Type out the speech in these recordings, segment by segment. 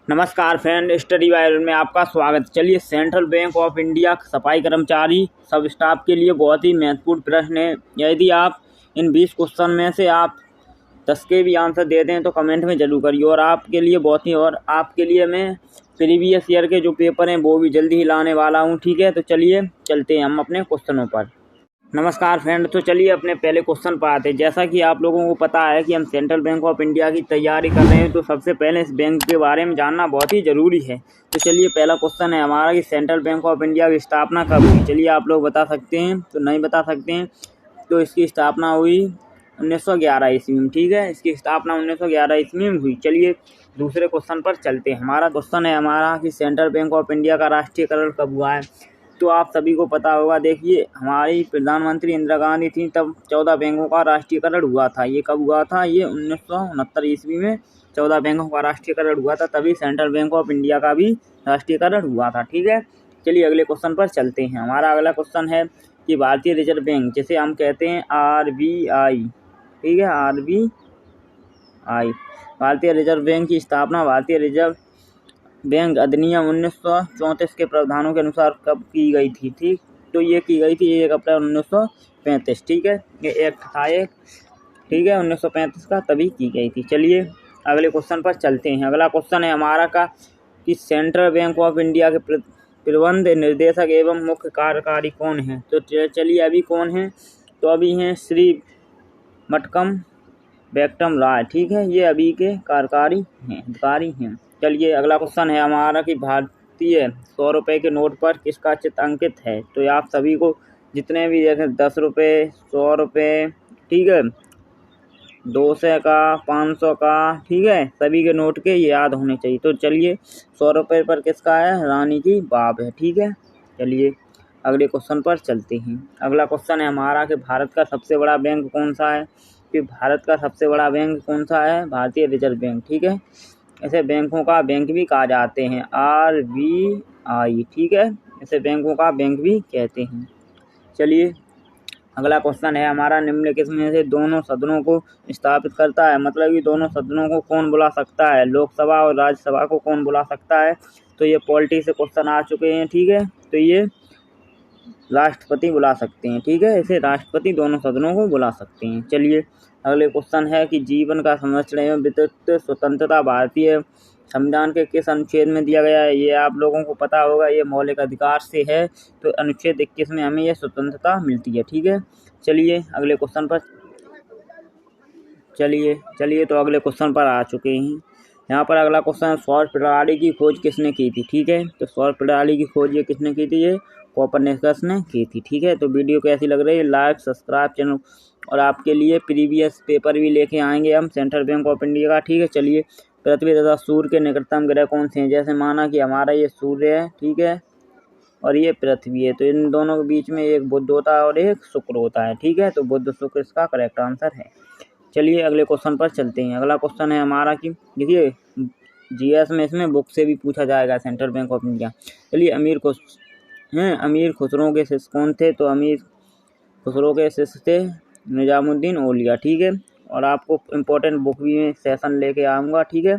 नमस्कार friend, study viral में आपका स्वागत। चलिए, सेंट्रल बैंक ऑफ इंडिया सफाई कर्मचारी सब स्टाफ के लिए बहुत ही महत्वपूर्ण प्रश्न है। यदि आप इन 20 क्वेश्चन में से आप 10 के भी आंसर दे दें तो कमेंट में जरूर करिए। और आपके लिए मैं प्रीवियस ईयर के जो पेपर हैं वो भी जल्दी ही लाने वाला हूँ। ठीक है, तो चलिए चलते हैं हम अपने क्वेश्चनों पर। नमस्कार फ्रेंड, तो चलिए अपने पहले क्वेश्चन पर आते हैं। जैसा कि आप लोगों को पता है कि हम सेंट्रल बैंक ऑफ इंडिया की तैयारी कर रहे हैं, तो सबसे पहले इस बैंक के बारे में जानना बहुत ही ज़रूरी है। तो चलिए, पहला क्वेश्चन है हमारा कि सेंट्रल बैंक ऑफ इंडिया की स्थापना कब हुई। चलिए, आप लोग बता सकते हैं तो नहीं बता सकते हैं। तो इसकी स्थापना हुई 1911 ईस्वी में। ठीक है, इसकी स्थापना 1911 ईस्वी में हुई। चलिए दूसरे क्वेश्चन पर चलते हैं। हमारा क्वेश्चन है कि सेंट्रल बैंक ऑफ इंडिया का राष्ट्रीयकरण कब हुआ है। तो आप सभी को पता होगा। देखिए, हमारी प्रधानमंत्री इंदिरा गांधी थी, तब 14 बैंकों का राष्ट्रीयकरण हुआ था। ये कब हुआ था? ये 1969 ईस्वी में 14 बैंकों का राष्ट्रीयकरण हुआ था। तभी सेंट्रल बैंक ऑफ इंडिया का भी राष्ट्रीयकरण हुआ था। ठीक है, चलिए अगले क्वेश्चन पर चलते हैं। हमारा अगला क्वेश्चन है कि भारतीय रिजर्व बैंक, जिसे हम कहते हैं RBI, ठीक है, RBI, भारतीय रिजर्व बैंक की स्थापना भारतीय रिजर्व बैंक अधिनियम 1934 के प्रावधानों के अनुसार कब की गई थी। ठीक, तो ये की गई थी 1 अप्रैल 1935। ठीक है, ये एक्ट था एक, ठीक है, 1935 का, तभी की गई थी। चलिए अगले क्वेश्चन पर चलते हैं। अगला क्वेश्चन है हमारा कि सेंट्रल बैंक ऑफ इंडिया के प्रबंध निर्देशक एवं मुख्य कार्यकारी कौन है। तो चलिए अभी कौन है, तो अभी हैं श्री मटकम वेंकटम राय। ठीक है, ये अभी के कार्यकारी अधिकारी हैं। चलिए अगला क्वेश्चन है हमारा कि भारतीय 100 रुपये के नोट पर किसका चित्र अंकित है। तो आप सभी को जितने भी जैसे 10 रुपये, 100 रुपये, ठीक है, 200 का, 500 का, ठीक है, सभी के नोट के याद होने चाहिए। तो चलिए 100 रुपये पर किसका है? रानी की बाब है। ठीक है, चलिए अगले क्वेश्चन पर चलते हैं। अगला क्वेश्चन है हमारा कि भारत का सबसे बड़ा बैंक कौन सा है। कि भारत का सबसे बड़ा बैंक कौन सा है? भारतीय रिजर्व बैंक। ठीक है, इसे बैंकों का बैंक भी कहा जाते हैं, RBI। ठीक है, इसे बैंकों का बैंक भी कहते हैं। चलिए अगला क्वेश्चन है हमारा, निम्नलिखित में से दोनों सदनों को स्थापित करता है। मतलब कि दोनों सदनों को कौन बुला सकता है? लोकसभा और राज्यसभा को कौन बुला सकता है? तो ये पॉलिटी से क्वेश्चन आ चुके हैं। ठीक है, तो ये राष्ट्रपति बुला सकते हैं। ठीक है, इसे राष्ट्रपति दोनों सदनों को बुला सकते हैं। चलिए अगले क्वेश्चन है कि जीवन का संरक्षण एवं व्यक्तित्व स्वतंत्रता भारतीय संविधान के किस अनुच्छेद में दिया गया है। ये आप लोगों को पता होगा, ये मौलिक अधिकार से है। तो अनुच्छेद 21 में हमें यह स्वतंत्रता मिलती है। ठीक है, चलिए अगले क्वेश्चन पर चलिए तो अगले क्वेश्चन पर आ चुके हैं। यहाँ पर अगला क्वेश्चन है, सौर प्रणाली की खोज किसने की थी। ठीक है, तो सौर प्रणाली की खोज ये किसने की थी? ये कोपरनिकस ने की थी। ठीक है, तो वीडियो कैसी लग रही है? Like, subscribe channel. और आपके लिए प्रीवियस पेपर भी लेके आएंगे हम सेंट्रल बैंक ऑफ इंडिया का। ठीक है, चलिए पृथ्वी तथा सूर्य के निकटतम ग्रह कौन से हैं। जैसे माना कि हमारा ये सूर्य है, ठीक है, और ये पृथ्वी है। तो इन दोनों के बीच में एक बुध होता है और एक शुक्र होता है। ठीक है, तो बुध शुक्र इसका करेक्ट आंसर है। चलिए अगले क्वेश्चन पर चलते हैं। अगला क्वेश्चन है हमारा कि देखिए GS में इसमें बुक से भी पूछा जाएगा सेंट्रल बैंक ऑफ इंडिया। चलिए अमीर खुसरो के शिष्य कौन थे। तो अमीर खुसरो के शिष्य थे निजामुद्दीन औलिया। ठीक है, और आपको इम्पोर्टेंट बुक भी में सेशन लेके आऊँगा। ठीक है,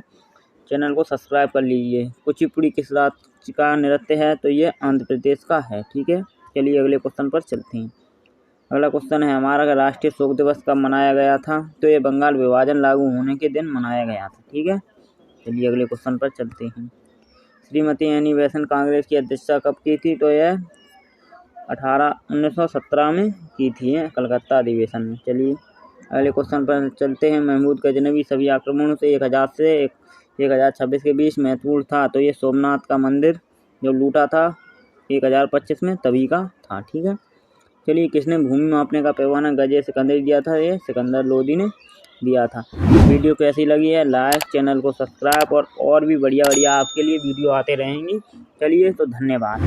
चैनल को सब्सक्राइब कर लीजिए। कुचिपुड़ी किस राज्य का नृत्य है। तो ये आंध्र प्रदेश का है। ठीक है, चलिए अगले क्वेश्चन पर चलते हैं। अगला क्वेश्चन है हमारा कि राष्ट्रीय शोक दिवस कब मनाया गया था। तो ये बंगाल विभाजन लागू होने के दिन मनाया गया था। ठीक है, चलिए अगले क्वेश्चन पर चलते हैं। श्रीमती एनी बेसेंट कांग्रेस की अध्यक्षता कब की थी। तो यह 1917 में की थी, कलकत्ता अधिवेशन में। चलिए अगले क्वेश्चन पर चलते हैं। महमूद गजनवी सभी आक्रमणों से 1000 से 1026 के बीच महत्वपूर्ण था। तो ये सोमनाथ का मंदिर जो लूटा था 1025 में, तभी का था। ठीक है, चलिए किसने भूमि मापने का पैमाना गजे सिकंदर दिया था। ये सिकंदर लोदी ने दिया था। वीडियो कैसी लगी है? लाइक, चैनल को सब्सक्राइब। और भी बढ़िया आपके लिए वीडियो आते रहेंगी। चलिए तो धन्यवाद।